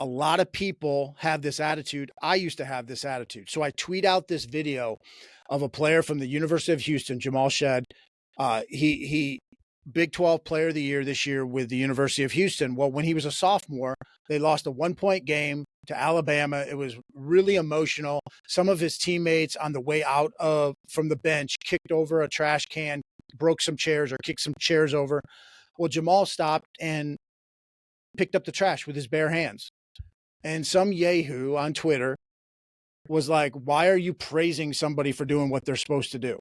a lot of people have this attitude. I used to have this attitude. So I tweet out this video of a player from the University of Houston, Jamal Shed. He Big 12 player of the year this year with the University of Houston. Well, when he was a sophomore, they lost a 1-point game to Alabama. It was really emotional. Some of his teammates on the way out from the bench kicked over a trash can, broke some chairs or kicked some chairs over. Well, Jamal stopped and picked up the trash with his bare hands. And some yahoo on Twitter was like, why are you praising somebody for doing what they're supposed to do?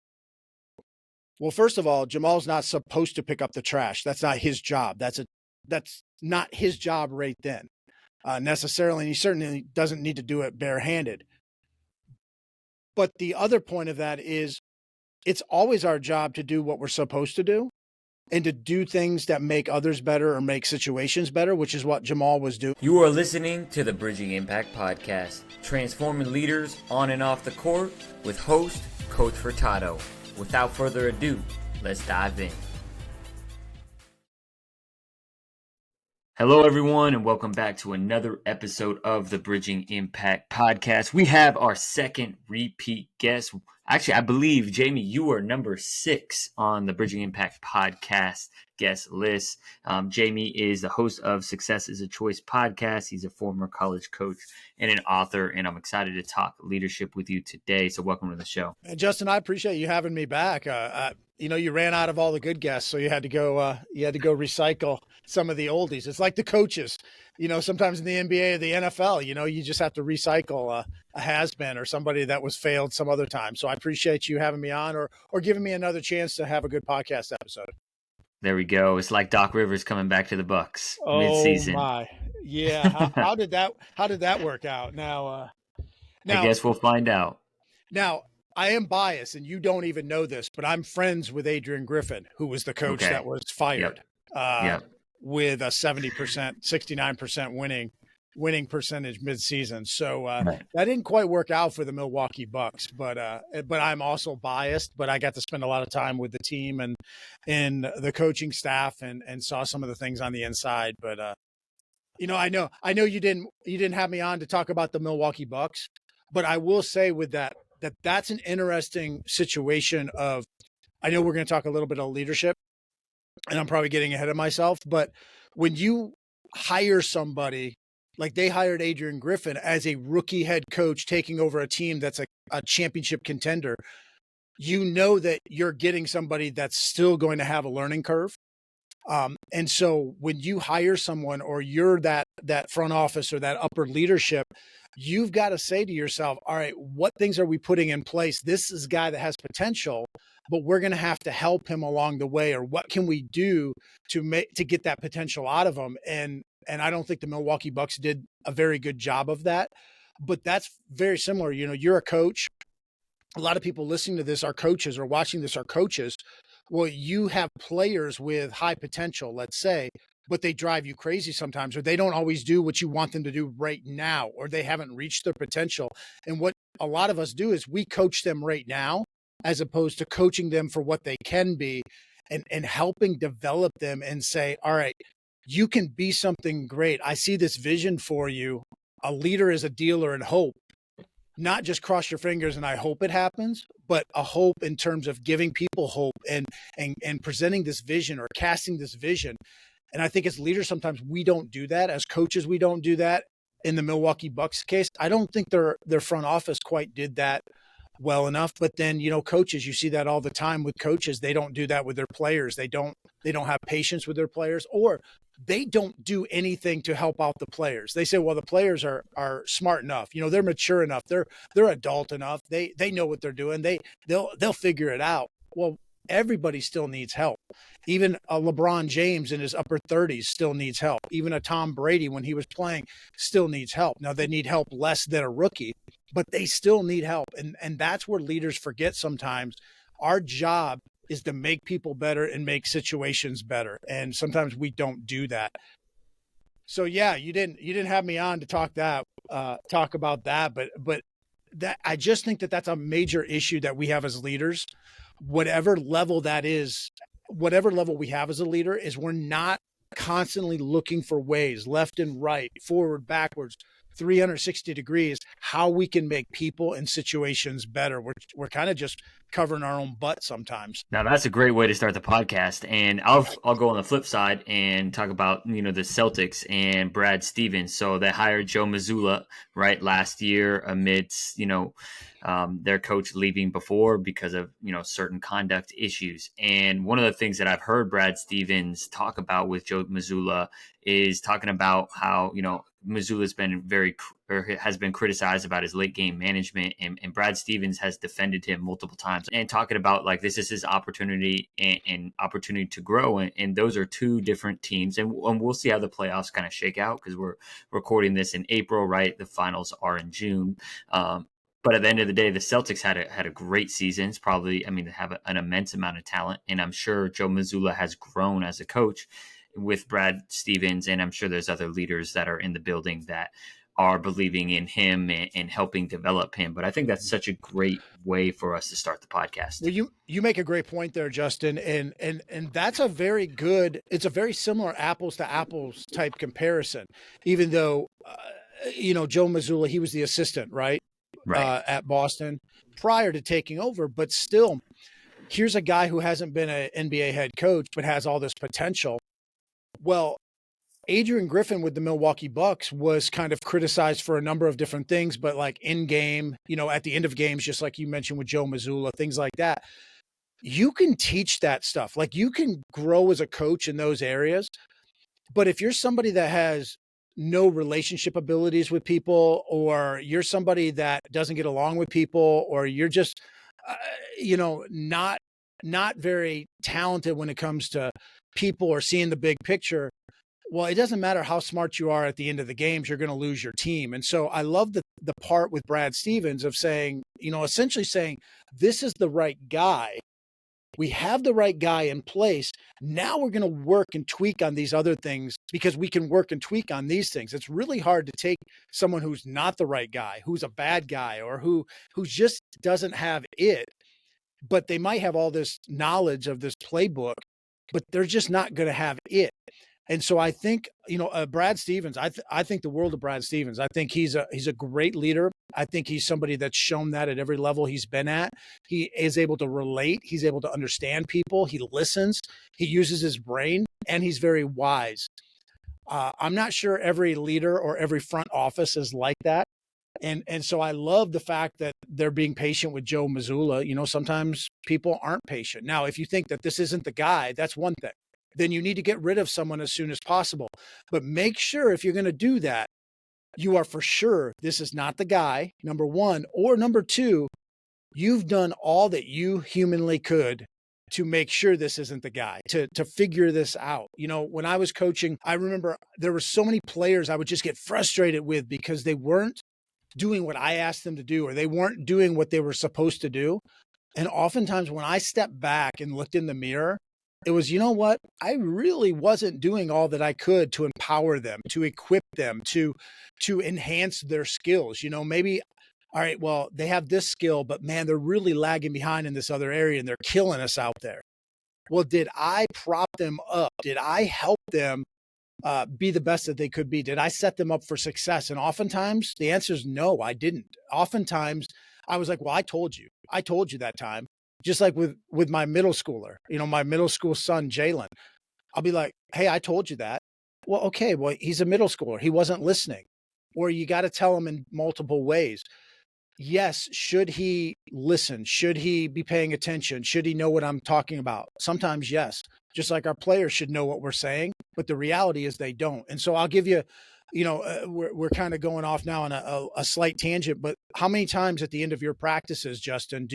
Well, first of all, Jamal's not supposed to pick up the trash. That's not his job. That's not his job right then, necessarily. And he certainly doesn't need to do it barehanded. But the other point of that is it's always our job to do what we're supposed to do and to do things that make others better or make situations better, which is what Jamal was doing. You are listening to the Bridging Impact Podcast, transforming leaders on and off the court with host, Coach Furtado. Without further ado, let's dive in. Hello, everyone, and welcome back to another episode of the Bridging Impact Podcast. We have our second repeat guest. Actually, I believe, Jamie, you are number 6 on the Bridging Impact Podcast guest list. Jamie is the host of Success is a Choice podcast. He's a former college coach and an author, and I'm excited to talk leadership with you today. So welcome to the show. And Justin, I appreciate you having me back. You ran out of all the good guests, so you had to go recycle some of the oldies. It's like the coaches, sometimes in the NBA or the NFL, you just have to recycle a has-been or somebody that was failed some other time. So I appreciate you having me on or giving me another chance to have a good podcast episode. There we go. It's like Doc Rivers coming back to the Bucks mid-season. Oh my, yeah. How did that work out? Now, I guess we'll find out. Now, I am biased, and you don't even know this, but I'm friends with Adrian Griffin, who was the coach that was fired with a 70%, 69% winning percentage midseason. So that didn't quite work out for the Milwaukee Bucks, but I'm also biased, but I got to spend a lot of time with the team and the coaching staff and saw some of the things on the inside. But I know you didn't have me on to talk about the Milwaukee Bucks, but I will say with that's an interesting situation of, I know we're going to talk a little bit of leadership and I'm probably getting ahead of myself, but when you hire somebody, like they hired Adrian Griffin as a rookie head coach, taking over a team that's a championship contender, you know that you're getting somebody that's still going to have a learning curve. And so when you hire someone or you're that front office or that upper leadership, you've got to say to yourself, all right, what things are we putting in place? This is a guy that has potential, but we're going to have to help him along the way. Or what can we do to get that potential out of him? And I don't think the Milwaukee Bucks did a very good job of that, but that's very similar. You're a coach. A lot of people listening to this are coaches or watching this are coaches. Well, you have players with high potential, let's say, but they drive you crazy sometimes, or they don't always do what you want them to do right now, or they haven't reached their potential. And what a lot of us do is we coach them right now, as opposed to coaching them for what they can be and helping develop them and say, all right, you can be something great. I see this vision for you. A leader is a dealer in hope. Not just cross your fingers and I hope it happens, but a hope in terms of giving people hope and presenting this vision or casting this vision. And I think as leaders, sometimes we don't do that. As coaches, we don't do that. In the Milwaukee Bucks case, I don't think their front office quite did that well enough. But then, coaches, you see that all the time with coaches. They don't do that with their players. They don't have patience with their players, or they don't do anything to help out the players. They say, well, the players are smart enough. They're mature enough. They're adult enough. They know what they're doing. They'll figure it out. Well, everybody still needs help. Even a LeBron James in his upper 30s still needs help. Even a Tom Brady, when he was playing, still needs help. Now, they need help less than a rookie, but they still need help. And that's where leaders forget sometimes. Our job is to make people better and make situations better. And sometimes we don't do that. So yeah, you didn't have me on to talk about that, but that, I just think that's a major issue that we have as leaders, whatever level that is, whatever level we have as a leader, is we're not constantly looking for ways, left and right, forward, backwards, 360 degrees, how we can make people and situations better. We're kind of just covering our own butt sometimes. Now that's a great way to start the podcast, and I'll go on the flip side and talk about the Celtics and Brad Stevens. So they hired Joe Mazzulla right last year amidst their coach leaving before because of certain conduct issues. And one of the things that I've heard Brad Stevens talk about with Joe Mazzulla is talking about how Mazzulla's been has been criticized about his late game management, and Brad Stevens has defended him multiple times and talking about like this is his opportunity and opportunity to grow, and those are two different teams, and we'll see how the playoffs kind of shake out because we're recording this in April, right? The finals are in June. But at the end of the day, the Celtics had a great season. It's probably, they have an immense amount of talent, and I'm sure Joe Mazzulla has grown as a coach with Brad Stevens, and I'm sure there's other leaders that are in the building that are believing in him and helping develop him. But I think that's such a great way for us to start the podcast. Well, you make a great point there, Justin, and that's it's a very similar apples to apples type comparison. Even though, Joe Mazzulla, he was the assistant, right? At Boston prior to taking over, but still, here's a guy who hasn't been an NBA head coach but has all this potential. Well, Adrian Griffin with the Milwaukee Bucks was kind of criticized for a number of different things, but like in game, at the end of games, just like you mentioned with Joe Mazzulla, things like that. You can teach that stuff. Like you can grow as a coach in those areas. But if you're somebody that has no relationship abilities with people, or you're somebody that doesn't get along with people, or you're just, not very talented when it comes to people or seeing the big picture, well, it doesn't matter how smart you are at the end of the games, you're going to lose your team. And so I love the part with Brad Stevens of saying, essentially saying, this is the right guy. We have the right guy in place. Now we're going to work and tweak on these other things because we can work and tweak on these things. It's really hard to take someone who's not the right guy, who's a bad guy, or who just doesn't have it, but they might have all this knowledge of this playbook, but they're just not going to have it. And so I think, Brad Stevens, I think the world of Brad Stevens. I think he's a great leader. I think he's somebody that's shown that at every level he's been at. He is able to relate. He's able to understand people. He listens. He uses his brain, and he's very wise. I'm not sure every leader or every front office is like that. And so I love the fact that they're being patient with Joe Mazzulla. Sometimes people aren't patient. Now, if you think that this isn't the guy, that's one thing. Then you need to get rid of someone as soon as possible. But make sure if you're going to do that, you are for sure this is not the guy, number one, or number two, you've done all that you humanly could to make sure this isn't the guy, to figure this out. When I was coaching, I remember there were so many players I would just get frustrated with because they weren't doing what I asked them to do, or they weren't doing what they were supposed to do. And oftentimes when I stepped back and looked in the mirror, it was, I really wasn't doing all that I could to empower them, to equip them, to enhance their skills. Maybe, all right, well, they have this skill, but man, they're really lagging behind in this other area and they're killing us out there. Well, did I prop them up? Did I help them be the best that they could be? Did I set them up for success? And oftentimes the answer is no, I didn't. Oftentimes I was like, well, I told you that time. Just like with my middle schooler, my middle school son, Jalen, I'll be like, hey, I told you that. Well, okay, well, he's a middle schooler. He wasn't listening. Or you got to tell him in multiple ways. Yes, should he listen? Should he be paying attention? Should he know what I'm talking about? Sometimes, yes. Just like our players should know what we're saying, but the reality is they don't. And so I'll give you, we're kind of going off now on a slight tangent, but how many times at the end of your practices, Justin,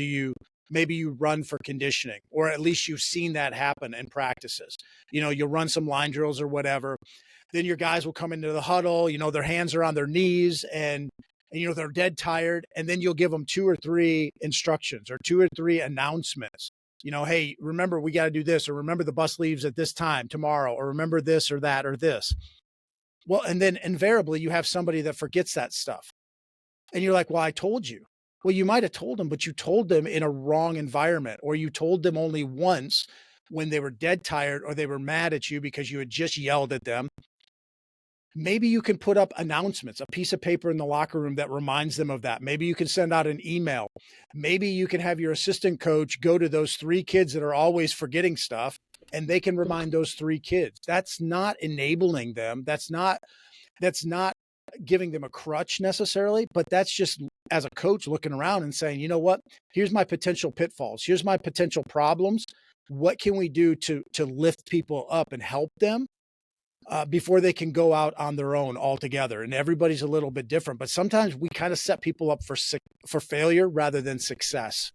maybe you run for conditioning, or at least you've seen that happen in practices. You'll run some line drills or whatever. Then your guys will come into the huddle, their hands are on their knees and they're dead tired. And then you'll give them 2 or 3 instructions or 2 or 3 announcements. Hey, remember, we got to do this, or remember the bus leaves at this time tomorrow, or remember this or that or this. Well, and then invariably you have somebody that forgets that stuff. And you're like, well, I told you. Well, you might have told them, but you told them in a wrong environment, or you told them only once when they were dead tired or they were mad at you because you had just yelled at them. Maybe you can put up announcements, a piece of paper in the locker room that reminds them of that. Maybe you can send out an email. Maybe you can have your assistant coach go to those 3 kids that are always forgetting stuff, and they can remind those 3 kids. That's not enabling them. That's not giving them a crutch necessarily, but that's just as a coach looking around and saying, you know what, here's my potential pitfalls. Here's my potential problems. What can we do to lift people up and help them before they can go out on their own altogether? And everybody's a little bit different, but sometimes we kind of set people up for failure rather than success.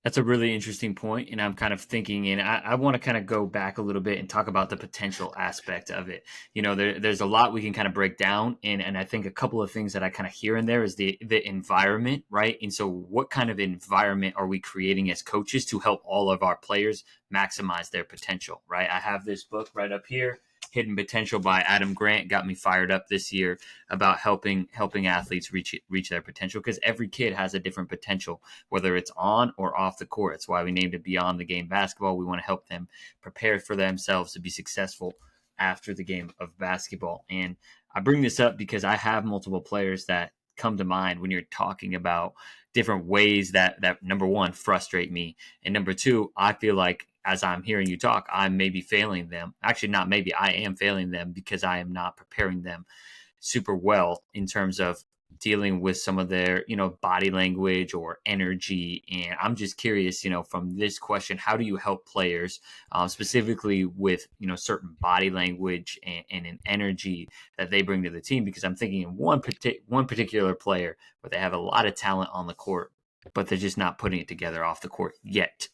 That's a really interesting point, and I'm kind of thinking, and I want to kind of go back a little bit and talk about the potential aspect of it. You know, there's a lot we can kind of break down, and I think a couple of things that I kind of hear in there is the environment, right? And so what kind of environment are we creating as coaches to help all of our players maximize their potential, right? I have this book right up here, Hidden Potential by Adam Grant, got me fired up this year about helping athletes reach their potential, because every kid has a different potential, whether it's on or off the court. That's why we named it Beyond the Game Basketball. We want to help them prepare for themselves to be successful after the game of basketball. And I bring this up because I have multiple players that come to mind when you're talking about different ways that number one, frustrate me, and number two, I feel like as I'm hearing you talk, I'm maybe failing them. Actually, not maybe, I am failing them because I am not preparing them super well in terms of dealing with some of their, body language or energy. And I'm just curious, from this question, how do you help players specifically with, certain body language and an energy that they bring to the team? Because I'm thinking in one particular player where they have a lot of talent on the court, but they're just not putting it together off the court yet.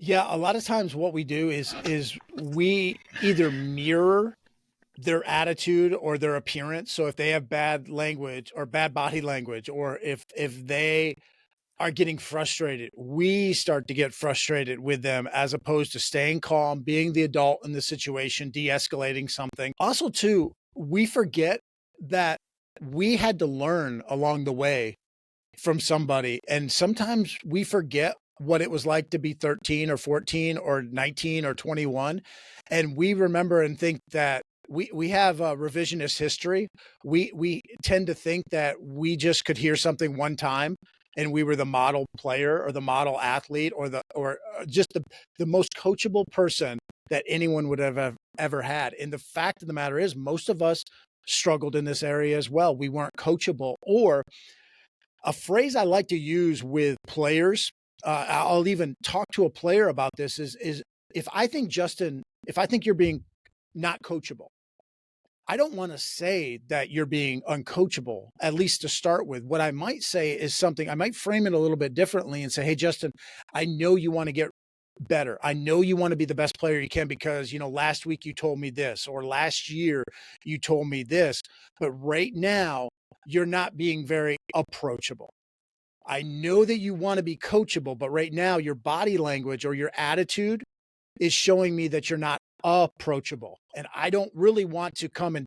Yeah, a lot of times what we do is we either mirror their attitude or their appearance. So if they have bad language or bad body language, or if they are getting frustrated, we start to get frustrated with them, as opposed to staying calm, being the adult in the situation, de-escalating something. Also, too, we forget that we had to learn along the way from somebody. And sometimes we forget what it was like to be 13 or 14 or 19 or 21. And we remember and think that we have a revisionist history. We tend to think that we just could hear something one time and we were the model player or the model athlete or just the most coachable person that anyone would have ever had. And the fact of the matter is, most of us struggled in this area as well. We weren't coachable. Or a phrase I like to use with players, I'll even talk to a player about this, is if I think you're being not coachable, I don't want to say that you're being uncoachable, at least to start with. What I might say is something, I might frame it a little bit differently and say, hey, Justin, I know you want to get better. I know you want to be the best player you can because, last week you told me this, or last year you told me this, but right now you're not being very approachable. I know that you want to be coachable, but right now your body language or your attitude is showing me that you're not approachable. And I don't really want to come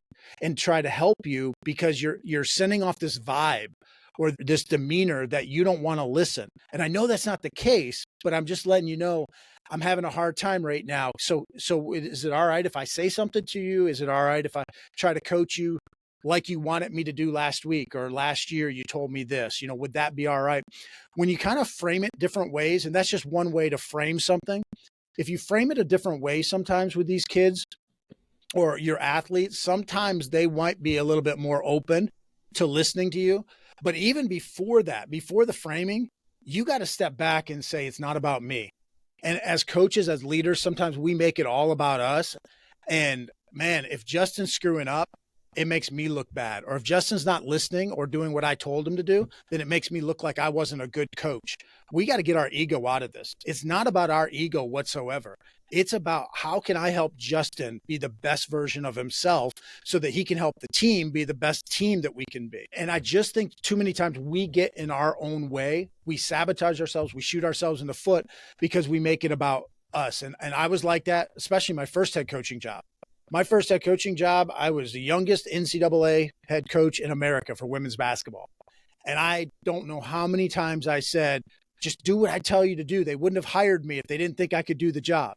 and try to help you because you're sending off this vibe or this demeanor that you don't want to listen. And I know that's not the case, but I'm just letting you know I'm having a hard time right now. So is it all right if I say something to you? Is it all right if I try to coach you like you wanted me to do last week, or last year you told me this? Would that be all right? When you kind of frame it different ways, and that's just one way to frame something. If you frame it a different way sometimes with these kids or your athletes, sometimes they might be a little bit more open to listening to you. But even before that, before the framing, you got to step back and say, it's not about me. And as coaches, as leaders, sometimes we make it all about us. And man, if Justin's screwing up, it makes me look bad. Or if Justin's not listening or doing what I told him to do, then it makes me look like I wasn't a good coach. We got to get our ego out of this. It's not about our ego whatsoever. It's about how can I help Justin be the best version of himself so that he can help the team be the best team that we can be. And I just think too many times we get in our own way. We sabotage ourselves. We shoot ourselves in the foot because we make it about us. And I was like that, especially my first head coaching job. My first head coaching job, I was the youngest NCAA head coach in America for women's basketball. And I don't know how many times I said, just do what I tell you to do. They wouldn't have hired me if they didn't think I could do the job.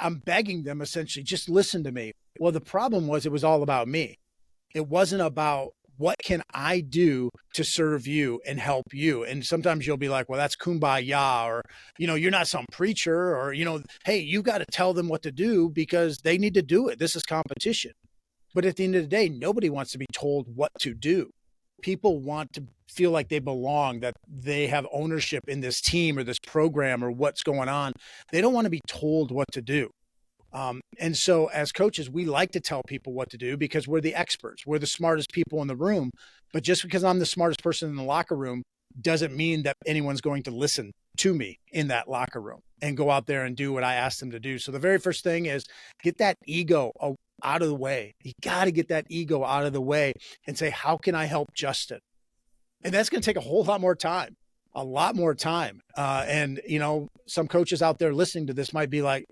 I'm begging them essentially, just listen to me. Well, the problem was it was all about me. It wasn't about what can I do to serve you and help you. And sometimes you'll be like, well, that's kumbaya, or, you're not some preacher, or, hey, you got to tell them what to do because they need to do it. This is competition. But at the end of the day, nobody wants to be told what to do. People want to feel like they belong, that they have ownership in this team or this program or what's going on. They don't want to be told what to do. And so as coaches, we like to tell people what to do because we're the experts. We're the smartest people in the room. But just because I'm the smartest person in the locker room doesn't mean that anyone's going to listen to me in that locker room and go out there and do what I asked them to do. So the very first thing is get that ego out of the way. You got to get that ego out of the way and say, how can I help Justin? And that's going to take a whole lot more time. And, some coaches out there listening to this might be like,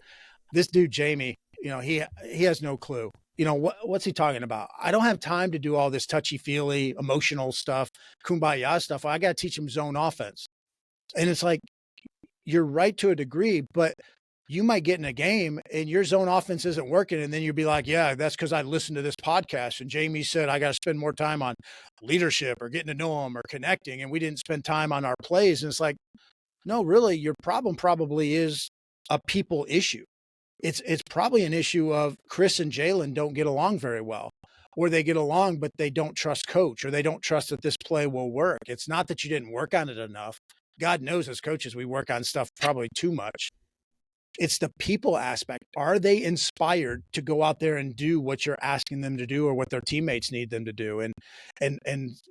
this dude, Jamy, he has no clue. What's he talking about? I don't have time to do all this touchy-feely, emotional stuff, kumbaya stuff. I got to teach him zone offense. And it's like, you're right to a degree, but you might get in a game and your zone offense isn't working. And then you'll be like, yeah, that's because I listened to this podcast. And Jamy said, I got to spend more time on leadership or getting to know him or connecting. And we didn't spend time on our plays. And it's like, no, really, your problem probably is a people issue. It's probably an issue of Chris and Jalen don't get along very well, or they get along, but they don't trust coach, or they don't trust that this play will work. It's not that you didn't work on it enough. God knows as coaches, we work on stuff probably too much. It's the people aspect. Are they inspired to go out there and do what you're asking them to do or what their teammates need them to do? And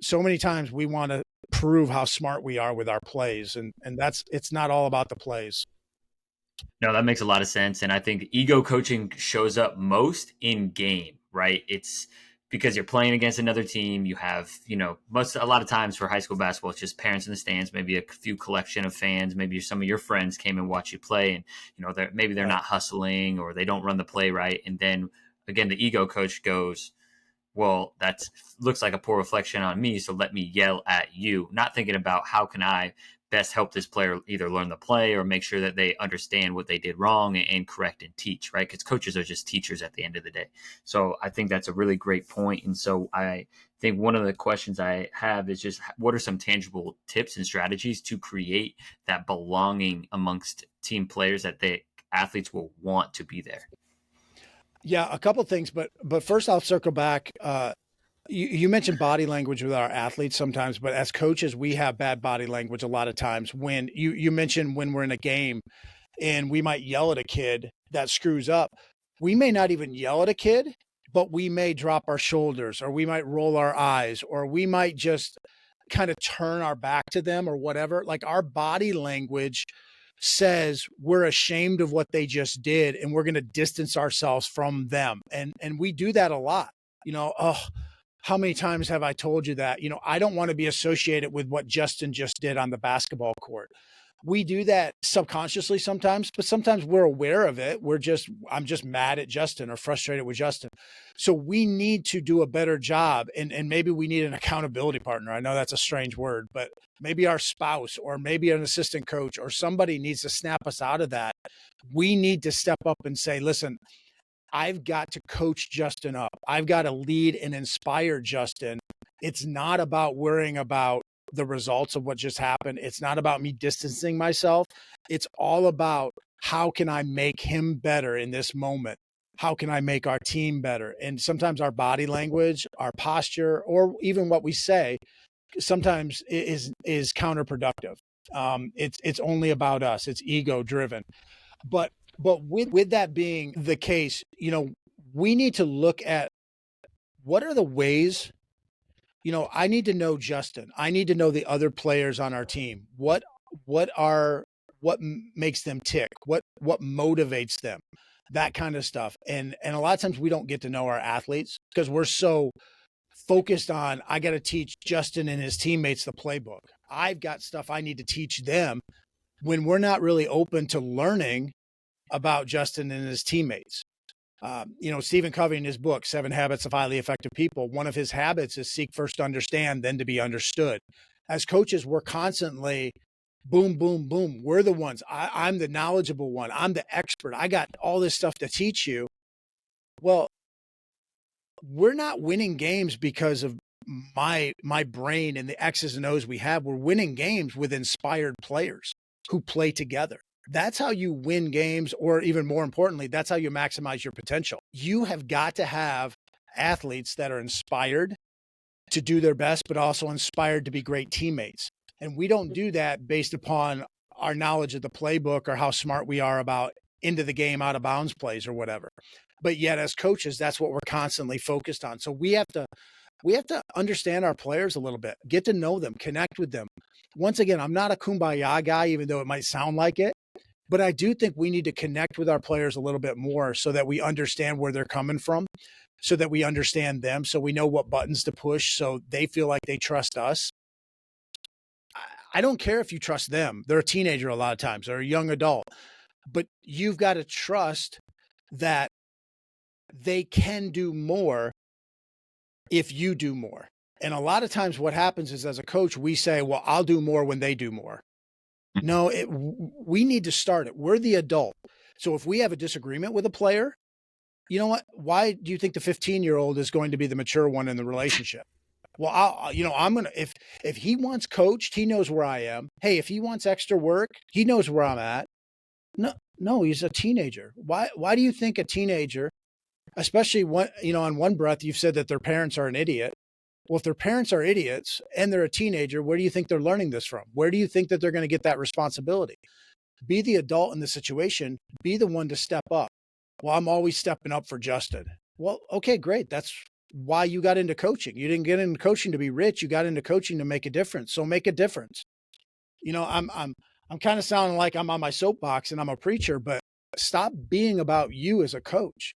so many times we want to prove how smart we are with our plays. And it's not all about the plays. No, that makes a lot of sense. And I think ego coaching shows up most in game, right? It's because you're playing against another team. You have, a lot of times for high school basketball, it's just parents in the stands, maybe a few collection of fans, maybe some of your friends came and watch you play, and, maybe they're not hustling or they don't run the play right. And then again, the ego coach goes, well, that looks like a poor reflection on me, so let me yell at you, not thinking about how can I best help this player either learn the play or make sure that they understand what they did wrong and correct and teach, right? Because coaches are just teachers at the end of the day. So I think that's a really great point. And so I think one of the questions I have is just what are some tangible tips and strategies to create that belonging amongst team players that the athletes will want to be there? Yeah, a couple of things, but first I'll circle back. You mentioned body language with our athletes sometimes, but as coaches, we have bad body language a lot of times. When you mentioned when we're in a game and we might yell at a kid that screws up, we may not even yell at a kid, but we may drop our shoulders, or we might roll our eyes, or we might just kind of turn our back to them or whatever. Like our body language says we're ashamed of what they just did and we're going to distance ourselves from them. And we do that a lot. How many times have I told you that, I don't want to be associated with what Justin just did on the basketball court. We do that subconsciously sometimes, but sometimes we're aware of it. I'm just mad at Justin or frustrated with Justin. So we need to do a better job. And maybe we need an accountability partner. I know that's a strange word, but maybe our spouse or maybe an assistant coach or somebody needs to snap us out of that. We need to step up and say, listen, I've got to coach Justin up. I've got to lead and inspire Justin. It's not about worrying about the results of what just happened. It's not about me distancing myself. It's all about how can I make him better in this moment? How can I make our team better? And sometimes our body language, our posture, or even what we say, sometimes is counterproductive. It's only about us. It's ego driven. But with that being the case, we need to look at what are the ways, I need to know Justin. I need to know the other players on our team. What makes them tick? What motivates them? That kind of stuff. And a lot of times we don't get to know our athletes because we're so focused on, I got to teach Justin and his teammates the playbook. I've got stuff I need to teach them, when we're not really open to learning about Justin and his teammates. Stephen Covey in his book, 7 Habits of Highly Effective People, one of his habits is seek first to understand, then to be understood. As coaches, we're constantly boom, boom, boom. We're the ones. I'm the knowledgeable one. I'm the expert. I got all this stuff to teach you. Well, we're not winning games because of my brain and the X's and O's we have. We're winning games with inspired players who play together. That's how you win games, or even more importantly, that's how you maximize your potential. You have got to have athletes that are inspired to do their best, but also inspired to be great teammates. And we don't do that based upon our knowledge of the playbook or how smart we are about into the game, out of bounds plays or whatever. But yet as coaches, that's what we're constantly focused on. So we have to understand our players a little bit, get to know them, connect with them. Once again, I'm not a kumbaya guy, even though it might sound like it, but I do think we need to connect with our players a little bit more so that we understand where they're coming from, so that we understand them, so we know what buttons to push, so they feel like they trust us. I don't care if you trust them. They're a teenager a lot of times, or a young adult, but you've got to trust that they can do more if you do more. And a lot of times what happens is, as a coach, we say, well, I'll do more when they do more. No, we need to start it. We're the adult. So if we have a disagreement with a player, you know what? Why do you think the 15-year-old is going to be the mature one in the relationship? Well, I'm going to, if he wants coached, he knows where I am. Hey, if he wants extra work, he knows where I'm at. No, he's a teenager. Why do you think a teenager, especially on one breath, you've said that their parents are an idiot. Well, if their parents are idiots and they're a teenager, where do you think they're learning this from? Where do you think that they're going to get that responsibility? Be the adult in the situation, be the one to step up. Well, I'm always stepping up for Justin. Well, okay, great. That's why you got into coaching. You didn't get into coaching to be rich. You got into coaching to make a difference. So make a difference. I'm kind of sounding like I'm on my soapbox and I'm a preacher, but stop being about you as a coach.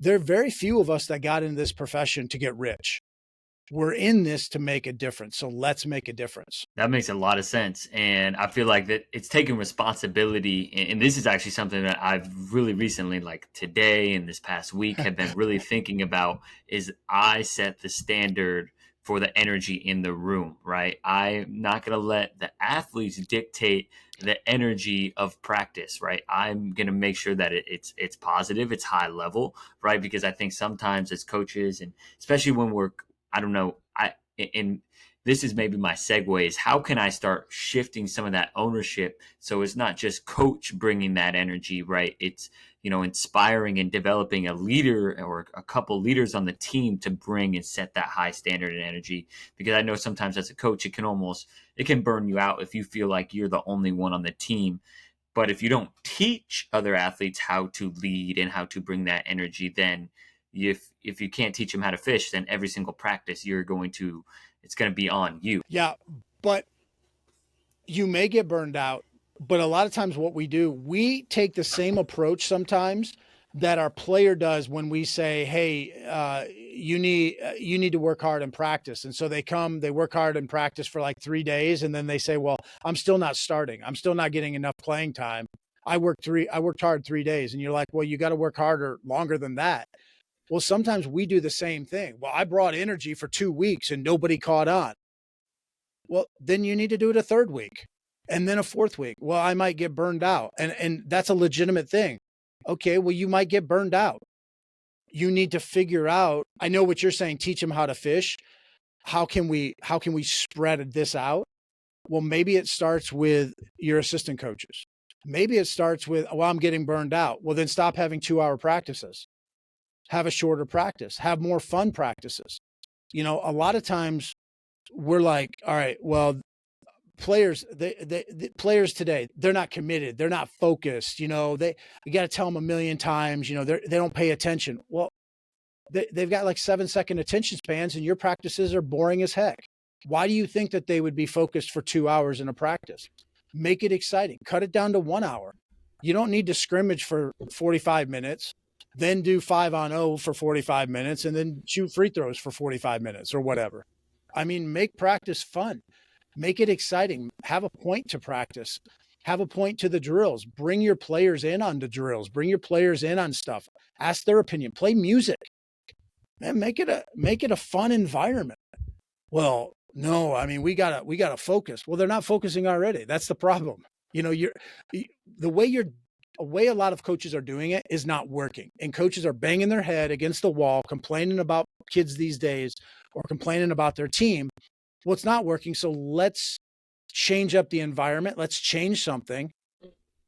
There are very few of us that got into this profession to get rich. We're in this to make a difference. So let's make a difference. That makes a lot of sense. And I feel like that it's taking responsibility. And this is actually something that I've really recently, like today and this past week, have been really thinking about is I set the standard for the energy in the room, right? I'm not going to let the athletes dictate the energy of practice, right? I'm going to make sure that it's positive, it's high level, right? Because I think sometimes as coaches, and especially when I don't know, and this is maybe my segue, is how can I start shifting some of that ownership so it's not just coach bringing that energy, right? It's, inspiring and developing a leader or a couple leaders on the team to bring and set that high standard and energy. Because I know sometimes as a coach, it can burn you out if you feel like you're the only one on the team. But if you don't teach other athletes how to lead and how to bring that energy, then if you can't teach them how to fish, then every single practice it's going to be on you. Yeah, but you may get burned out. But a lot of times what we do, we take the same approach sometimes that our player does when we say, hey, you need to work hard and practice. And so they work hard and practice for like 3 days. And then they say, well, I'm still not starting. I'm still not getting enough playing time. I worked hard 3 days. And you're like, well, you got to work harder longer than that. Well, sometimes we do the same thing. Well, I brought energy for 2 weeks and nobody caught on. Well, then you need to do it a third week and then a fourth week. Well, I might get burned out. And that's a legitimate thing. Okay, well, you might get burned out. You need to figure out, I know what you're saying, teach them how to fish. How can we spread this out? Well, maybe it starts with your assistant coaches. Maybe it starts with, well, I'm getting burned out. Well, then stop having 2-hour practices. Have a shorter practice, have more fun practices. A lot of times we're like, all right, well, players, the players today, they're not committed. They're not focused. You got to tell them a million times, they don't pay attention. Well, they've got like 7-second attention spans and your practices are boring as heck. Why do you think that they would be focused for 2 hours in a practice? Make it exciting. Cut it down to 1 hour. You don't need to scrimmage for 45 minutes. Then do 5-on-0 for 45 minutes and then shoot free throws for 45 minutes or whatever. I mean, make practice fun, make it exciting, have a point to practice, have a point to the drills, bring your players in on the drills, bring your players in on stuff, ask their opinion, play music, and make it a fun environment. Well, No, I mean, we gotta focus. Well, they're not focusing already. That's the problem. You know, the way a lot of coaches are doing it is not working. And coaches are banging their head against the wall, complaining about kids these days or complaining about their team. Well, it's not working. So let's change up the environment. Let's change something.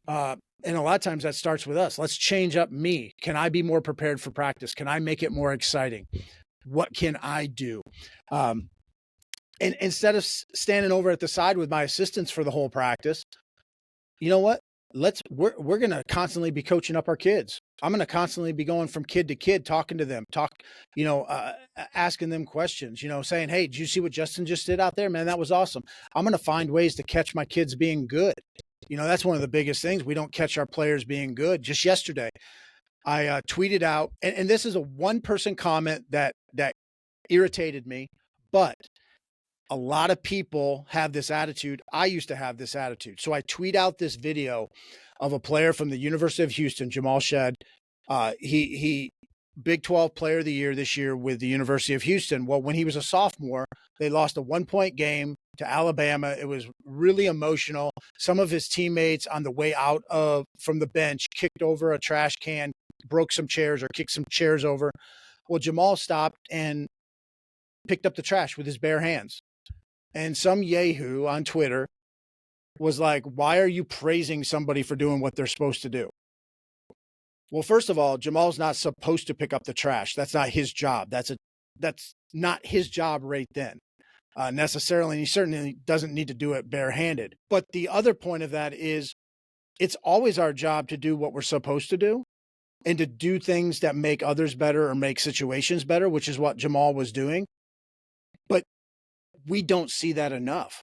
And a lot of times that starts with us. Let's change up me. Can I be more prepared for practice? Can I make it more exciting? What can I do? And instead of standing over at the side with my assistants for the whole practice, you know what? We're going to constantly be coaching up our kids. I'm going to constantly be going from kid to kid, talking to them, asking them questions, saying, hey, did you see what Justin just did out there? Man, that was awesome. I'm going to find ways to catch my kids being good. That's one of the biggest things. We don't catch our players being good. Just yesterday, I tweeted out, and this is a one-person comment that irritated me, but a lot of people have this attitude. I used to have this attitude. So I tweet out this video of a player from the University of Houston, Jamal Shed. He Big 12 Player of the Year this year with the University of Houston. Well, when he was a sophomore, they lost a 1-point game to Alabama. It was really emotional. Some of his teammates on the way out from the bench kicked over a trash can, broke some chairs or kicked some chairs over. Well, Jamal stopped and picked up the trash with his bare hands. And some yahoo on Twitter was like, why are you praising somebody for doing what they're supposed to do? Well, first of all, Jamal's not supposed to pick up the trash. That's not his job. That's not his job right then necessarily. And he certainly doesn't need to do it barehanded. But the other point of that is it's always our job to do what we're supposed to do and to do things that make others better or make situations better, which is what Jamal was doing. But we don't see that enough.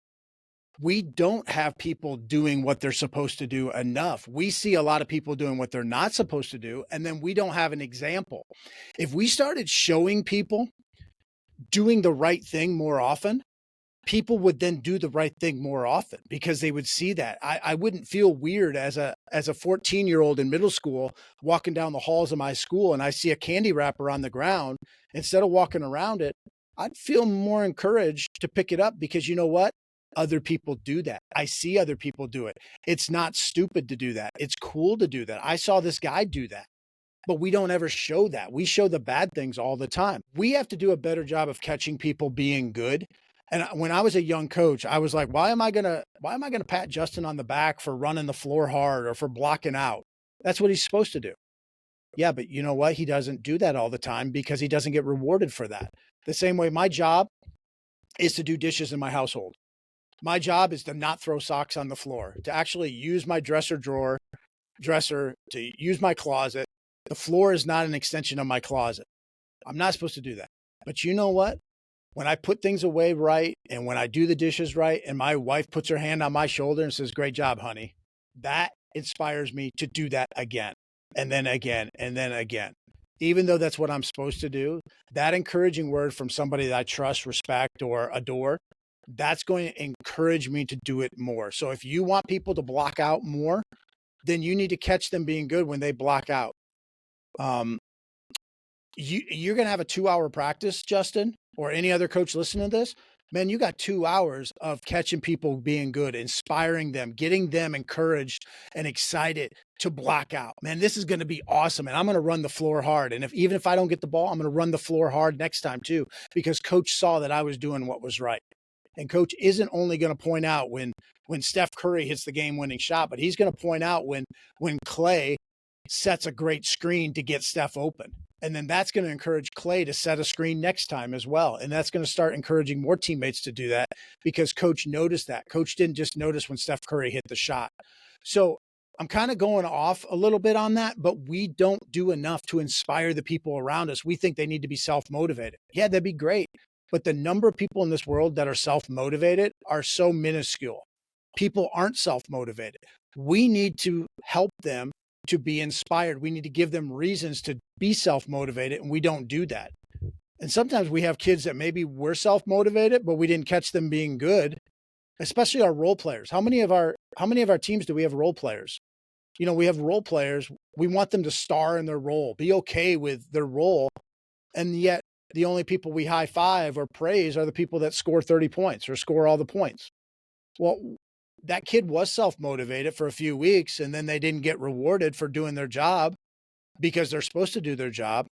We don't have people doing what they're supposed to do enough. We see a lot of people doing what they're not supposed to do, and then we don't have an example. If we started showing people doing the right thing more often, people would then do the right thing more often because they would see that. I wouldn't feel weird as a 14-year-old in middle school walking down the halls of my school and I see a candy wrapper on the ground. Instead of walking around it, I'd feel more encouraged to pick it up because you know what? Other people do that. I see other people do it. It's not stupid to do that. It's cool to do that. I saw this guy do that, but we don't ever show that. We show the bad things all the time. We have to do a better job of catching people being good. And when I was a young coach, I was like, why am I going to pat Justin on the back for running the floor hard or for blocking out? That's what he's supposed to do. Yeah, but you know what? He doesn't do that all the time because he doesn't get rewarded for that. The same way my job is to do dishes in my household. My job is to not throw socks on the floor, to actually use my dresser, to use my closet. The floor is not an extension of my closet. I'm not supposed to do that. But you know what? When I put things away right and when I do the dishes right and my wife puts her hand on my shoulder and says, great job, honey, that inspires me to do that again and then again and then again. Even though that's what I'm supposed to do, that encouraging word from somebody that I trust, respect, or adore, that's going to encourage me to do it more. So if you want people to block out more, then you need to catch them being good when they block out. You're going to have a 2-hour practice, Justin, or any other coach listening to this. Man, you got 2 hours of catching people being good, inspiring them, getting them encouraged and excited to block out. Man, this is going to be awesome. And I'm going to run the floor hard. And even if I don't get the ball, I'm going to run the floor hard next time too, because coach saw that I was doing what was right. And coach isn't only going to point out when Steph Curry hits the game-winning shot, but he's going to point out when Clay sets a great screen to get Steph open. And then that's going to encourage Clay to set a screen next time as well. And that's going to start encouraging more teammates to do that because coach noticed that. Coach didn't just notice when Steph Curry hit the shot. So I'm kind of going off a little bit on that, but we don't do enough to inspire the people around us. We think they need to be self-motivated. Yeah, that'd be great. But the number of people in this world that are self-motivated are so minuscule. People aren't self-motivated. We need to help them to be inspired. We need to give them reasons to be self-motivated, and we don't do that. And sometimes we have kids that maybe were self-motivated, but we didn't catch them being good, especially our role players. How many of our teams do we have role players? We have role players. We want them to star in their role, be okay with their role. And yet the only people we high five or praise are the people that score 30 points or score all the points. Well, that kid was self-motivated for a few weeks, and then they didn't get rewarded for doing their job because they're supposed to do their job.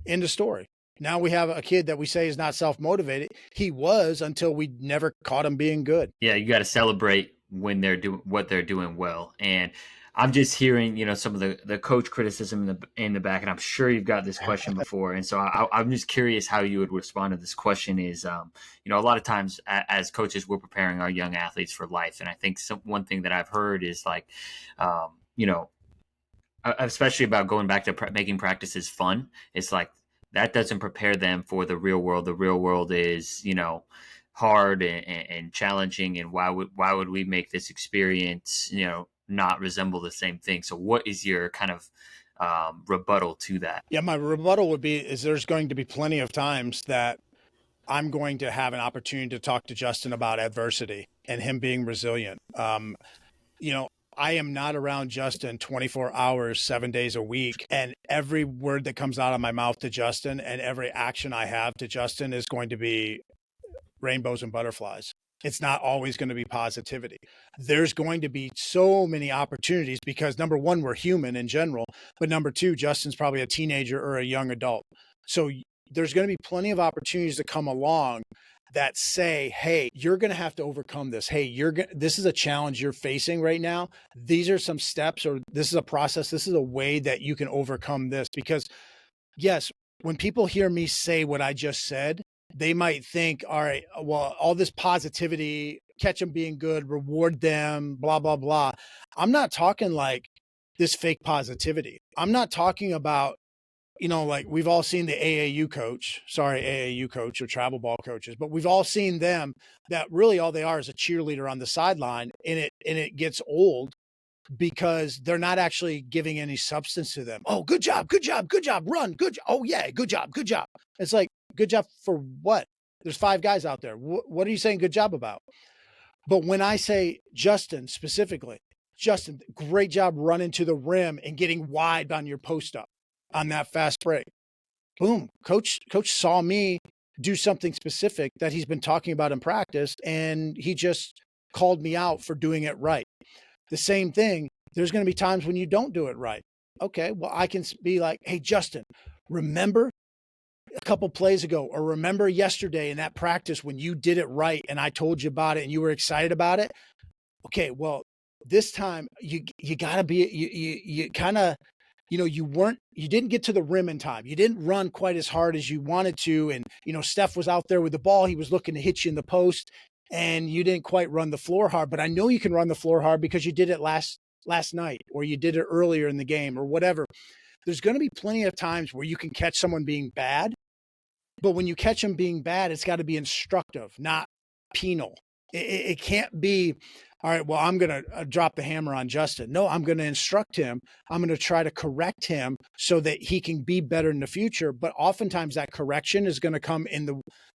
End of story. Now we have a kid that we say is not self-motivated. He was until we never caught him being good. Yeah, you got to celebrate when they're doing what they're doing well. And I'm just hearing, some of the coach criticism in the back, and I'm sure you've got this question before. And so I'm just curious how you would respond to this question. Is a lot of times as coaches, we're preparing our young athletes for life, and I think one thing that I've heard is like, especially about going back to making practices fun. It's like that doesn't prepare them for the real world. The real world is, hard and challenging. And why would we make this experience, not resemble the same thing? So what is your kind of rebuttal to that? Yeah, my rebuttal would be is there's going to be plenty of times that I'm going to have an opportunity to talk to Justin about adversity and him being resilient. I am not around Justin 24 hours, 7 days a week. And every word that comes out of my mouth to Justin and every action I have to Justin is going to be rainbows and butterflies. It's not always going to be positivity. There's going to be so many opportunities because number one, we're human in general, but number two, Justin's probably a teenager or a young adult. So there's going to be plenty of opportunities to come along that say, hey, you're going to have to overcome this. Hey, this is a challenge you're facing right now. These are some steps, or this is a process. This is a way that you can overcome this. Because yes, when people hear me say what I just said, they might think, all right, well, all this positivity, catch them being good, reward them, blah, blah, blah. I'm not talking like this fake positivity. I'm not talking about, like we've all seen the AAU coach or travel ball coaches, but we've all seen them that really all they are is a cheerleader on the sideline, and it gets old because they're not actually giving any substance to them. Oh, good job, run, good. Oh yeah, good job. It's like, good job for what? There's 5 guys out there. What are you saying good job about? But when I say Justin specifically, Justin, great job running to the rim and getting wide on your post up on that fast break. Boom. Coach saw me do something specific that he's been talking about in practice, and he just called me out for doing it right. The same thing, there's going to be times when you don't do it right. Okay, well, I can be like, hey, Justin, remember a couple plays ago, or remember yesterday in that practice when you did it right and I told you about it and you were excited about it? Okay, well, this time you got to be, you kind of, you didn't get to the rim in time. You didn't run quite as hard as you wanted to. And, Steph was out there with the ball. He was looking to hit you in the post, and you didn't quite run the floor hard. But I know you can run the floor hard because you did it last night, or you did it earlier in the game, or whatever. There's going to be plenty of times where you can catch someone being bad. But when you catch them being bad, it's got to be instructive, not penal. It can't be, all right, well, I'm going to drop the hammer on Justin. No, I'm going to instruct him. I'm going to try to correct him so that he can be better in the future. But oftentimes that correction is going to come in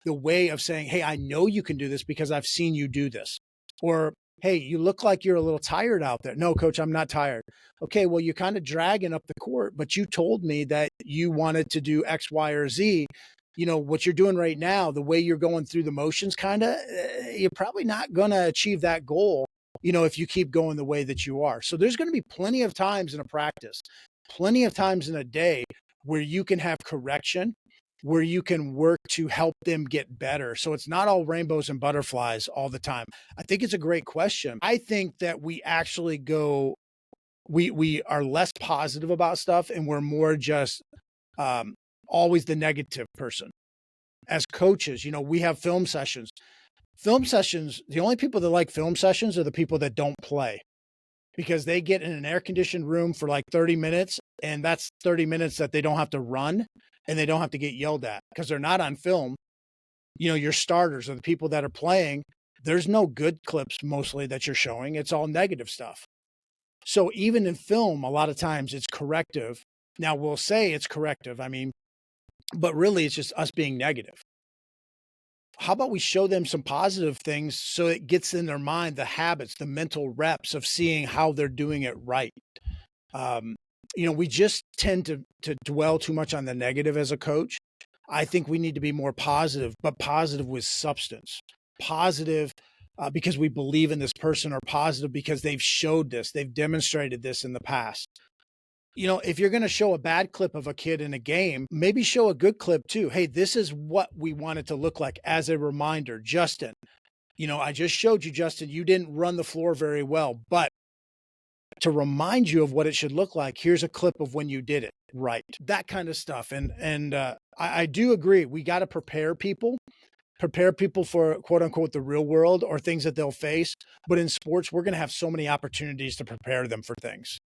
the way of saying, hey, I know you can do this because I've seen you do this. Or, hey, you look like you're a little tired out there. No, coach, I'm not tired. Okay, well, you're kind of dragging up the court, but you told me that you wanted to do X, Y, or Z. What you're doing right now, the way you're going through the motions, you're probably not going to achieve that goal, if you keep going the way that you are. So there's going to be plenty of times in a practice, plenty of times in a day where you can have correction, where you can work to help them get better. So it's not all rainbows and butterflies all the time. I think it's a great question. I think that we actually we are less positive about stuff, and we're more just, always the negative person. As coaches, we have film sessions. The only people that like film sessions are the people that don't play, because they get in an air-conditioned room for like 30 minutes, and that's 30 minutes that they don't have to run and they don't have to get yelled at because they're not on film. Your starters are the people that are playing. There's no good clips mostly that you're showing. It's all negative stuff. So even in film, a lot of times it's corrective. Now we'll say it's corrective. But really it's just us being negative. How about we show them some positive things so it gets in their mind the habits, the mental reps of seeing how they're doing it right. We just tend to dwell too much on the negative as a coach. I think we need to be more positive, but positive with substance. Positive because we believe in this person, or positive because they've showed this, they've demonstrated this in the past. If you're going to show a bad clip of a kid in a game, maybe show a good clip too. Hey, this is what we want it to look like as a reminder. Justin, I just showed you, Justin, you didn't run the floor very well, but to remind you of what it should look like, here's a clip of when you did it right. That kind of stuff. And I do agree. We got to prepare people for quote unquote the real world or things that they'll face. But in sports, we're going to have so many opportunities to prepare them for things.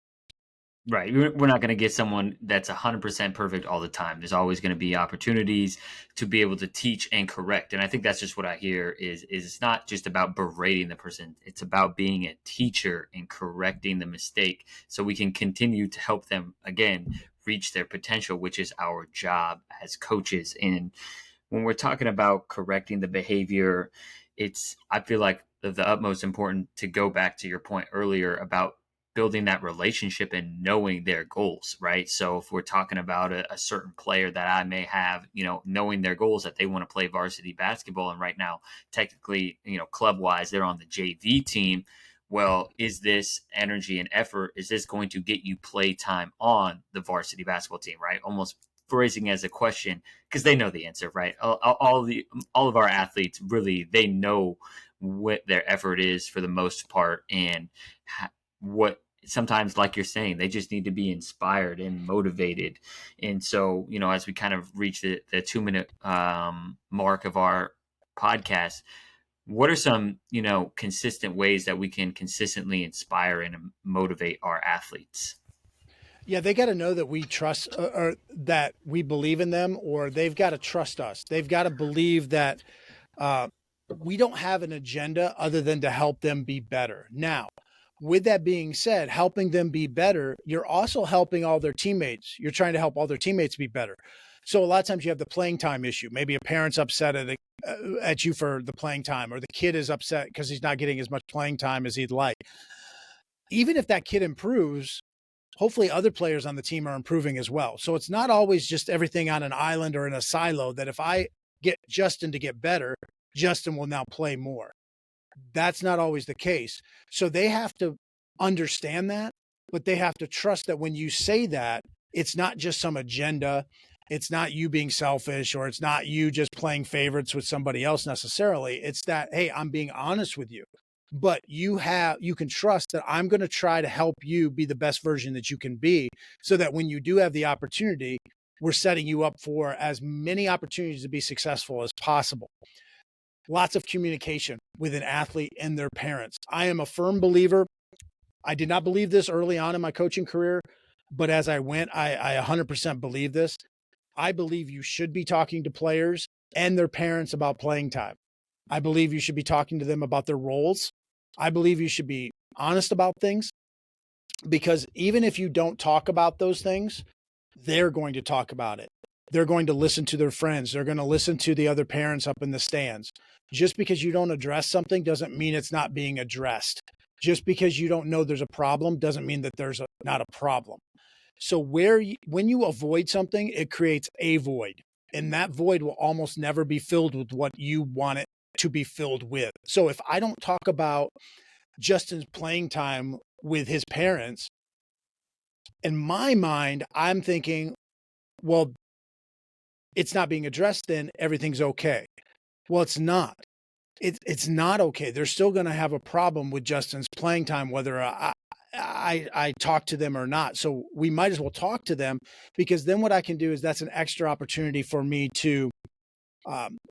Right. We're not going to get someone that's 100% perfect all the time. There's always going to be opportunities to be able to teach and correct. And I think that's just what I hear is it's not just about berating the person. It's about being a teacher and correcting the mistake so we can continue to help them, again, reach their potential, which is our job as coaches. And when we're talking about correcting the behavior, I feel like the utmost important to go back to your point earlier about building that relationship and knowing their goals, right? So if we're talking about a certain player that I may have, knowing their goals that they want to play varsity basketball, and right now, technically, club wise, they're on the JV team. Well, is this energy and effort, is this going to get you play time on the varsity basketball team, right? Almost phrasing as a question, because they know the answer, right? All of our athletes, really, they know what their effort is for the most part, and what sometimes, like you're saying, they just need to be inspired and motivated. And so, as we kind of reach the 2-minute mark of our podcast, what are some, consistent ways that we can consistently inspire and motivate our athletes? Yeah, they got to know that we trust, or that we believe in them, or they've got to trust us. They've got to believe that we don't have an agenda other than to help them be better. Now, with that being said, helping them be better, you're also helping all their teammates. You're trying to help all their teammates be better. So a lot of times you have the playing time issue. Maybe a parent's upset at you for the playing time, or the kid is upset because he's not getting as much playing time as he'd like. Even if that kid improves, hopefully other players on the team are improving as well. So it's not always just everything on an island or in a silo that if I get Justin to get better, Justin will now play more. That's not always the case. So they have to understand that, but they have to trust that when you say that, it's not just some agenda. It's not you being selfish, or it's not you just playing favorites with somebody else necessarily. It's that, hey, I'm being honest with you, but you can trust that I'm going to try to help you be the best version that you can be, so that when you do have the opportunity, we're setting you up for as many opportunities to be successful as possible. Lots of communication with an athlete and their parents. I am a firm believer. I did not believe this early on in my coaching career, but as I went, I 100% believe this. I believe you should be talking to players and their parents about playing time. I believe you should be talking to them about their roles. I believe you should be honest about things, because even if you don't talk about those things, they're going to talk about it. They're going to listen to their friends. They're going to listen to the other parents up in the stands. Just because you don't address something doesn't mean it's not being addressed. Just because you don't know there's a problem doesn't mean that there's not a problem. So when you avoid something, it creates a void, and that void will almost never be filled with what you want it to be filled with. So if I don't talk about Justin's playing time with his parents, in my mind, I'm thinking, well, it's not being addressed, then everything's okay. Well, it's not. It's not okay. They're still going to have a problem with Justin's playing time, whether I talk to them or not. So we might as well talk to them, because then what I can do is that's an extra opportunity for me to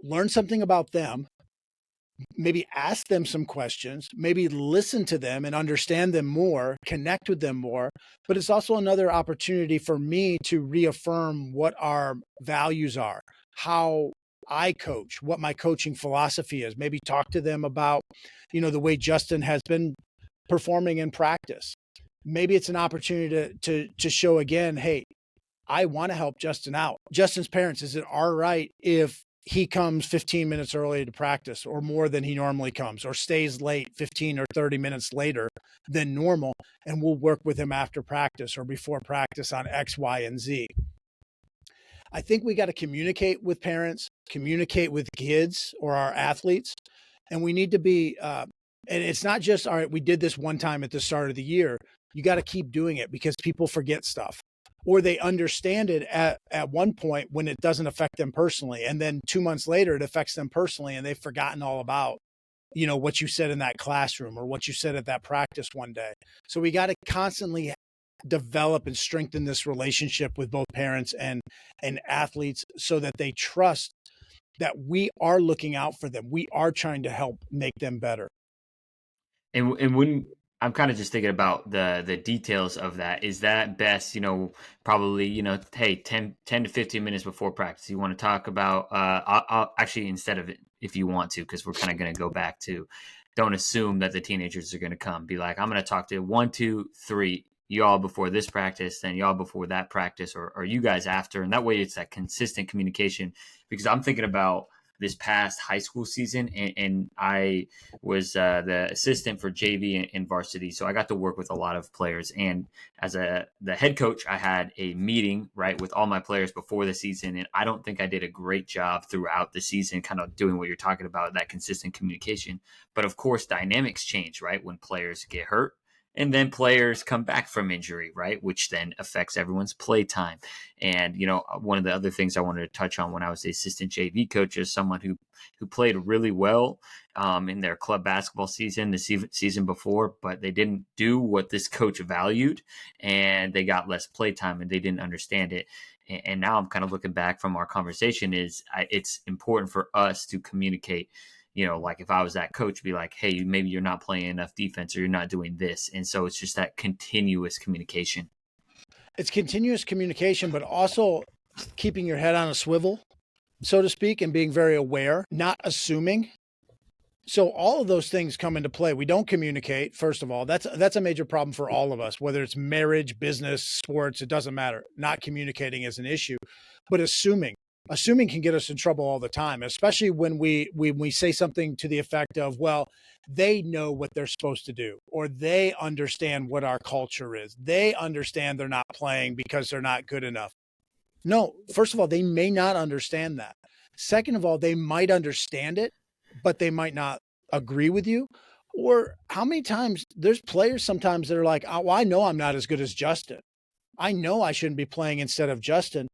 learn something about them, maybe ask them some questions, maybe listen to them and understand them more, connect with them more. But it's also another opportunity for me to reaffirm what our values are, how I coach, what my coaching philosophy is, maybe talk to them about, the way Justin has been performing in practice. Maybe it's an opportunity to show again, hey, I want to help Justin out. Justin's parents, is it all right if he comes 15 minutes early to practice, or more than he normally comes, or stays late 15 or 30 minutes later than normal, and we'll work with him after practice or before practice on X, Y, and Z. I think we got to communicate with parents, communicate with kids or our athletes, and we need to be, and it's not just, all right, we did this one time at the start of the year. You got to keep doing it because people forget stuff or they understand it at one point when it doesn't affect them personally. And then 2 months later, it affects them personally and they've forgotten all about, what you said in that classroom or what you said at that practice one day. So we got to constantly develop and strengthen this relationship with both parents and athletes so that they trust that we are looking out for them. We are trying to help make them better. And when I'm kind of just thinking about the details of that, is that best, probably, hey, 10 to 15 minutes before practice, you want to talk about, I'll actually, instead of it, if you want to, because we're kind of going to go back to, don't assume that the teenagers are going to come. Be like, I'm going to talk to 1, 2, 3, y'all before this practice, then y'all before that practice, or you guys after. And that way it's that consistent communication, because I'm thinking about this past high school season, and I was the assistant for JV and varsity, so I got to work with a lot of players. And as the head coach, I had a meeting right with all my players before the season, and I don't think I did a great job throughout the season, kind of doing what you're talking about, that consistent communication. But of course, dynamics change, right? When players get hurt, and then players come back from injury, right? Which then affects everyone's play time. And, one of the other things I wanted to touch on when I was the assistant JV coach is someone who played really well in their club basketball season, the season before, but they didn't do what this coach valued and they got less play time and they didn't understand it. And now I'm kind of looking back from our conversation it's important for us to communicate. Like if I was that coach, be like, hey, maybe you're not playing enough defense or you're not doing this. And so it's just that continuous communication. It's continuous communication, but also keeping your head on a swivel, so to speak, and being very aware, not assuming. So all of those things come into play. We don't communicate, first of all. That's a major problem for all of us, whether it's marriage, business, sports, it doesn't matter. Not communicating is an issue, but assuming can get us in trouble all the time, especially when we say something to the effect of, well, they know what they're supposed to do, or they understand what our culture is. They understand they're not playing because they're not good enough. No, first of all, they may not understand that. Second of all, they might understand it, but they might not agree with you. Or how many times there's players sometimes that are like, oh, well, I know I'm not as good as Justin. I know I shouldn't be playing instead of Justin.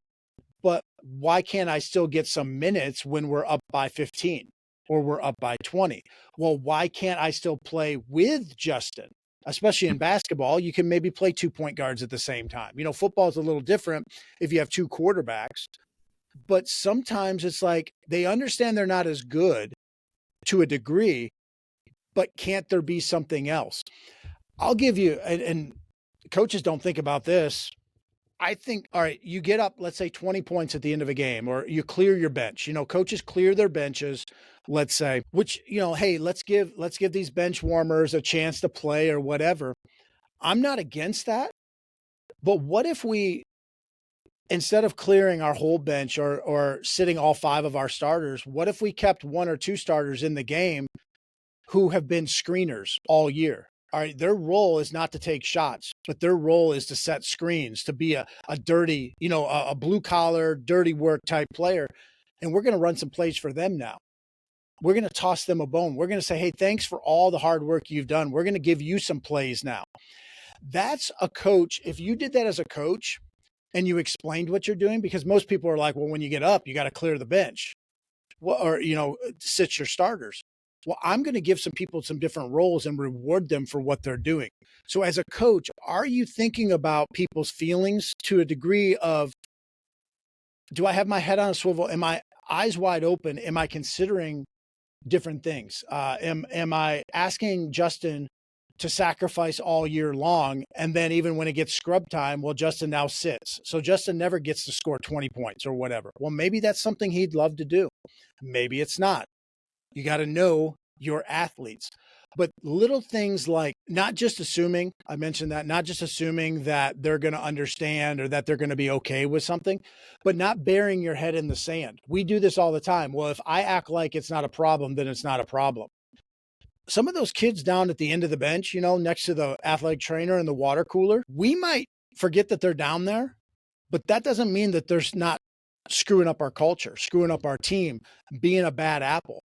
But why can't I still get some minutes when we're up by 15 or we're up by 20? Well, why can't I still play with Justin? Especially in basketball, you can maybe play 2-point guards at the same time. Football is a little different if you have 2 quarterbacks, but sometimes it's like they understand they're not as good to a degree, but can't there be something else? I'll give you, and coaches don't think about this. I think, all right, you get up, let's say 20 points at the end of a game, or you clear your bench. Coaches clear their benches, let's say, which, hey, let's give these bench warmers a chance to play or whatever. I'm not against that. But what if we, instead of clearing our whole bench or sitting all 5 of our starters, what if we kept 1 or 2 starters in the game who have been screeners all year? All right, their role is not to take shots, but their role is to set screens, to be a dirty, a blue collar, dirty work type player. And we're going to run some plays for them now. We're going to toss them a bone. We're going to say, hey, thanks for all the hard work you've done. We're going to give you some plays now. That's a coach. If you did that as a coach and you explained what you're doing, because most people are like, well, when you get up, you got to clear the bench or, sit your starters. Well, I'm going to give some people some different roles and reward them for what they're doing. So as a coach, are you thinking about people's feelings to a degree of, do I have my head on a swivel? Am I eyes wide open? Am I considering different things? Am I asking Justin to sacrifice all year long? And then even when it gets scrub time, well, Justin now sits. So Justin never gets to score 20 points or whatever. Well, maybe that's something he'd love to do. Maybe it's not. You got to know your athletes, but little things like not just assuming, I mentioned that, not just assuming that they're going to understand or that they're going to be okay with something, but not burying your head in the sand. We do this all the time. Well, if I act like it's not a problem, then it's not a problem. Some of those kids down at the end of the bench, next to the athletic trainer and the water cooler, we might forget that they're down there, but that doesn't mean that there's not screwing up our culture, screwing up our team, being a bad apple.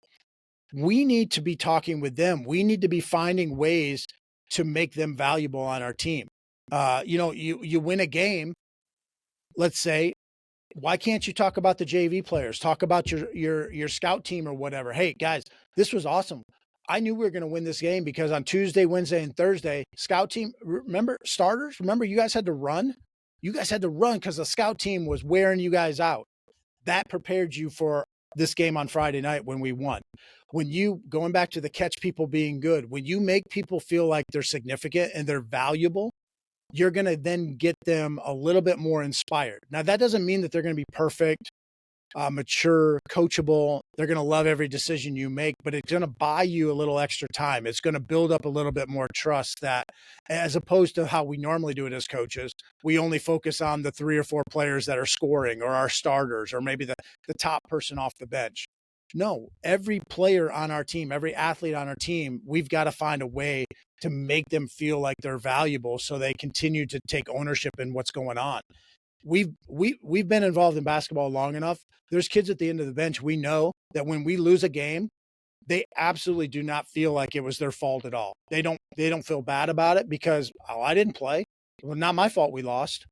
We need to be talking with them. We need to be finding ways to make them valuable on our team. You win a game, let's say, why can't you talk about the JV players? Talk about your scout team or whatever. Hey guys, this was awesome. I knew we were going to win this game because on Tuesday, Wednesday, and Thursday, scout team, remember starters? Remember you guys had to run? You guys had to run because the scout team was wearing you guys out. That prepared you for this game on Friday night when we won. When you, going back to the catch people being good, when you make people feel like they're significant and they're valuable, you're going to then get them a little bit more inspired. Now, that doesn't mean that they're going to be perfect, mature, coachable. They're going to love every decision you make, but it's going to buy you a little extra time. It's going to build up a little bit more trust, that as opposed to how we normally do it as coaches, we only focus on the 3 or 4 players that are scoring or our starters or maybe the top person off the bench. No, every player on our team, every athlete on our team, we've got to find a way to make them feel like they're valuable so they continue to take ownership in what's going on. We've been involved in basketball long enough. There's kids at the end of the bench. We know that when we lose a game, they absolutely do not feel like it was their fault at all. They don't feel bad about it because, I didn't play. Well, not my fault we lost.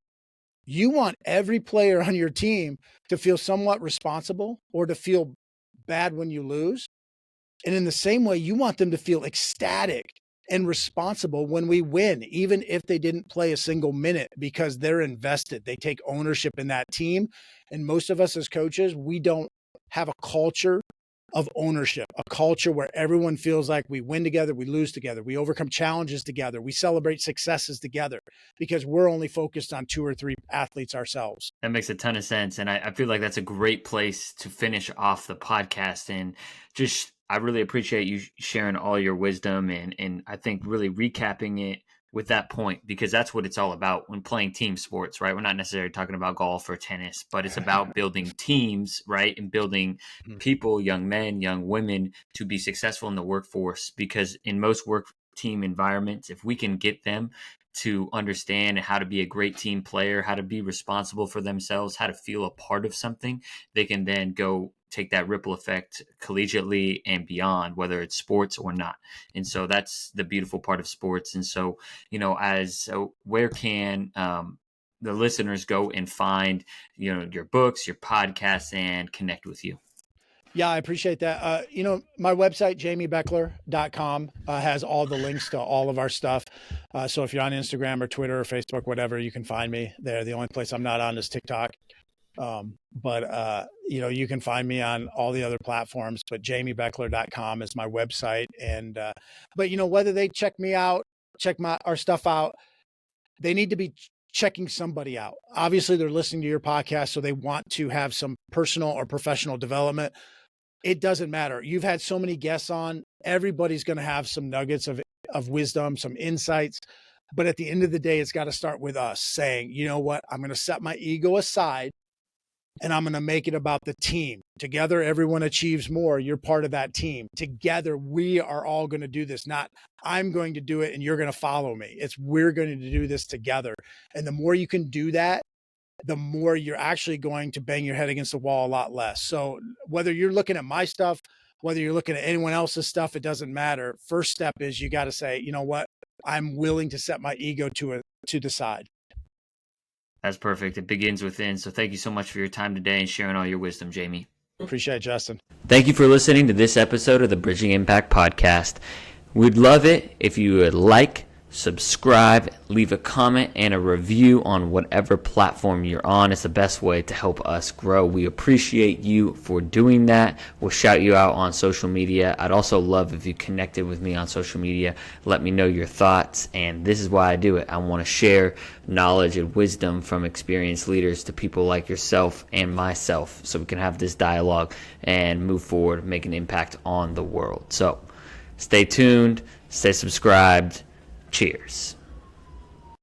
You want every player on your team to feel somewhat responsible or to feel bad when you lose. And in the same way, you want them to feel ecstatic and responsible when we win, even if they didn't play a single minute, because they're invested. They take ownership in that team. And most of us as coaches, we don't have a culture of ownership, a culture where everyone feels like we win together, we lose together, we overcome challenges together, we celebrate successes together, because we're only focused on 2 or 3 athletes ourselves. That makes a ton of sense. And I feel like that's a great place to finish off the podcast. And just, I really appreciate you sharing all your wisdom and I think really recapping it with that point, because that's what it's all about when playing team sports, right? We're not necessarily talking about golf or tennis, but it's about building teams, right? And building people, young men, young women, to be successful in the workforce. Because in most work team environments, if we can get them to understand how to be a great team player, how to be responsible for themselves, how to feel a part of something, they can then go take that ripple effect collegiately and beyond, whether it's sports or not. And so that's the beautiful part of sports. And so, where can the listeners go and find, your books, your podcasts, and connect with you? Yeah, I appreciate that. My website, jamybechler.com, has all the links to all of our stuff. So if you're on Instagram or Twitter or Facebook, whatever, you can find me there. The only place I'm not on is TikTok. You can find me on all the other platforms, but jamybechler.com is my website. And, whether they check me out, check our stuff out, they need to be checking somebody out. Obviously they're listening to your podcast, so they want to have some personal or professional development. It doesn't matter. You've had so many guests on, everybody's going to have some nuggets of wisdom, some insights. But at the end of the day, it's got to start with us saying, you know what, I'm going to set my ego aside and I'm going to make it about the team. Together, everyone achieves more. You're part of that team. Together, we are all going to do this. Not I'm going to do it and you're going to follow me. It's we're going to do this together. And the more you can do that, the more you're actually going to bang your head against the wall a lot less. So whether you're looking at my stuff, whether you're looking at anyone else's stuff, it doesn't matter. First step is you got to say, you know what, I'm willing to set my ego to the side. That's perfect. It begins within. So thank you so much for your time today and sharing all your wisdom, Jamy. Appreciate it, Justin. Thank you for listening to this episode of the Bridging Impact Podcast. We'd love it if you would like, subscribe, leave a comment and a review on whatever platform you're on. It's the best way to help us grow. We appreciate you for doing that. We'll shout you out on social media. I'd also love if you connected with me on social media. Let me know your thoughts. And this is why I do it. I want to share knowledge and wisdom from experienced leaders to people like yourself and myself, so we can have this dialogue and move forward, make an impact on the world. So stay tuned, stay subscribed. Cheers.